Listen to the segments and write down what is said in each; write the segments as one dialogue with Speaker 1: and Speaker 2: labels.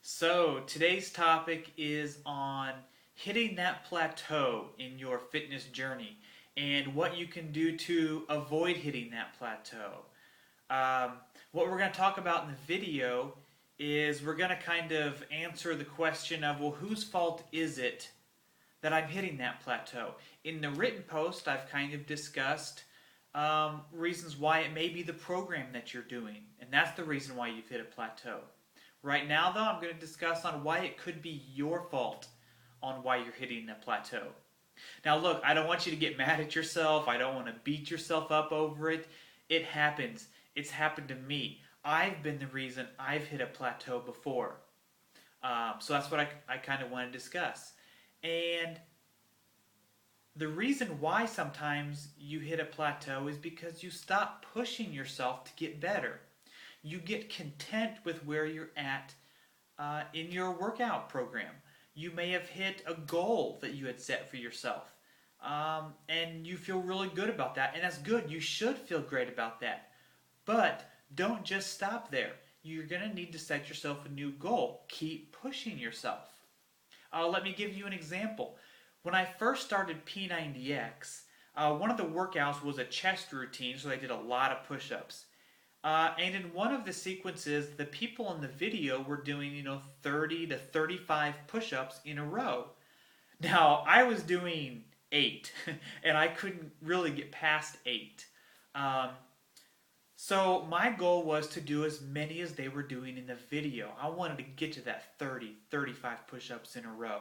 Speaker 1: So, today's topic is on hitting that plateau in your fitness journey and what you can do to avoid hitting that plateau. What we're going to talk about in the video is we're going to kind of answer the question of, well, whose fault is it that I'm hitting that plateau? In the written post, I've kind of discussed reasons why it may be the program that you're doing, and that's the reason why you've hit a plateau. Right now, though, I'm going to discuss on why it could be your fault on why you're hitting a plateau. Now, look, I don't want you to get mad at yourself. I don't want to beat yourself up over it. It happens. It's happened to me. I've been the reason I've hit a plateau before. So that's what I kind of want to discuss. And the reason why sometimes you hit a plateau is because you stop pushing yourself to get better. You get content with where you're at in your workout program. You may have hit a goal that you had set for yourself, and you feel really good about that, and that's good. You should feel great about that. But don't just stop there. You're going to need to set yourself a new goal. Keep pushing yourself. Let me give you an example. When I first started P90X, one of the workouts was a chest routine, so I did a lot of push-ups. And in one of the sequences, the people in the video were doing, 30 to 35 push-ups in a row. Now, I was doing 8, and I couldn't really get past 8. So my goal was to do as many as they were doing in the video. I wanted to get to that 30, 35 push-ups in a row.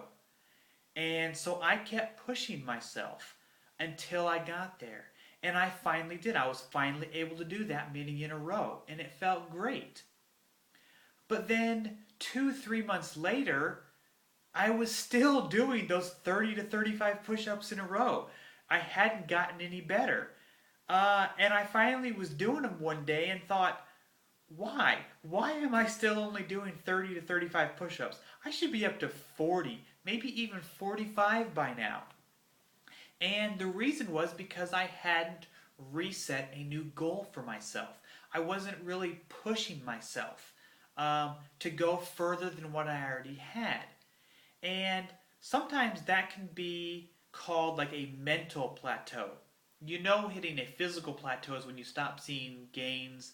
Speaker 1: And so I kept pushing myself until I got there. And I finally did. I was finally able to do that many in a row, and it felt great. But then 2-3 months later, I was still doing those 30 to 35 push-ups in a row. I hadn't gotten any better. And I finally was doing them one day and thought, why? Why am I still only doing 30 to 35 push-ups? I should be up to 40, maybe even 45 by now. And the reason was because I hadn't reset a new goal for myself. I wasn't really pushing myself to go further than what I already had. And sometimes that can be called like a mental plateau. Hitting a physical plateau is when you stop seeing gains,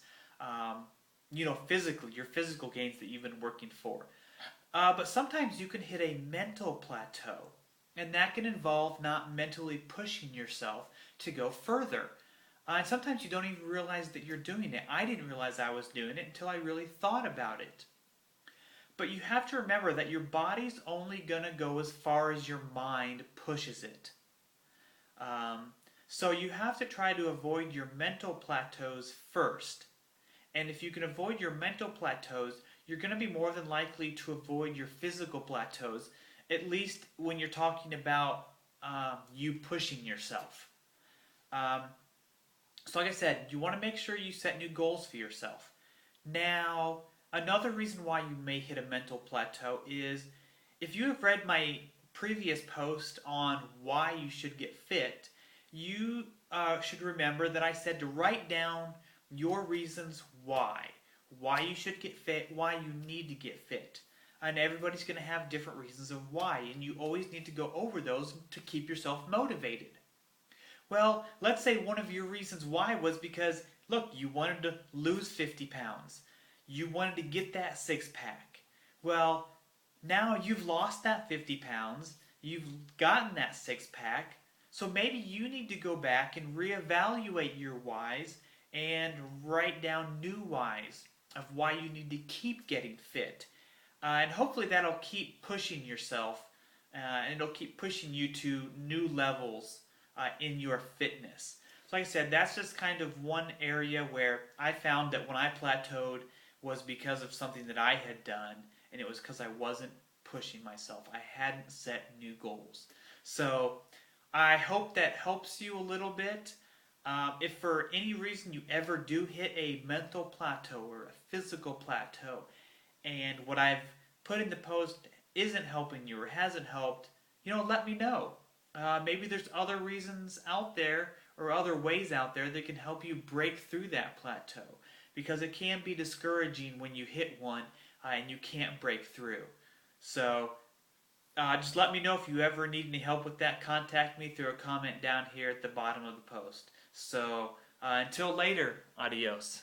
Speaker 1: physically, your physical gains that you've been working for. But sometimes you can hit a mental plateau. And that can involve not mentally pushing yourself to go further. And sometimes you don't even realize that you're doing it. I didn't realize I was doing it until I really thought about it. But you have to remember that your body's only going to go as far as your mind pushes it. So you have to try to avoid your mental plateaus first. And if you can avoid your mental plateaus, you're going to be more than likely to avoid your physical plateaus, at least when you're talking about you pushing yourself. So like I said, you want to make sure you set new goals for yourself. Now, another reason why you may hit a mental plateau is if you have read my previous post on why you should get fit, you should remember that I said to write down your reasons why you should get fit, why you need to get fit. And everybody's going to have different reasons of why, and you always need to go over those to keep yourself motivated. Well, let's say one of your reasons why was because, look, you wanted to lose 50 pounds. You wanted to get that six-pack. Well, now you've lost that 50 pounds. You've gotten that six-pack. So maybe you need to go back and reevaluate your whys and write down new whys of why you need to keep getting fit. And hopefully that'll keep pushing yourself and it'll keep pushing you to new levels in your fitness. So like I said, that's just kind of one area where I found that when I plateaued was because of something that I had done, and it was because I wasn't pushing myself. I hadn't set new goals. So I hope that helps you a little bit. If for any reason you ever do hit a mental plateau or a physical plateau, and what I've put in the post isn't helping you or hasn't helped, let me know. Maybe there's other reasons out there or other ways out there that can help you break through that plateau, because it can be discouraging when you hit one and you can't break through. So just let me know if you ever need any help with that. Contact me through a comment down here at the bottom of the post. So until later, adios.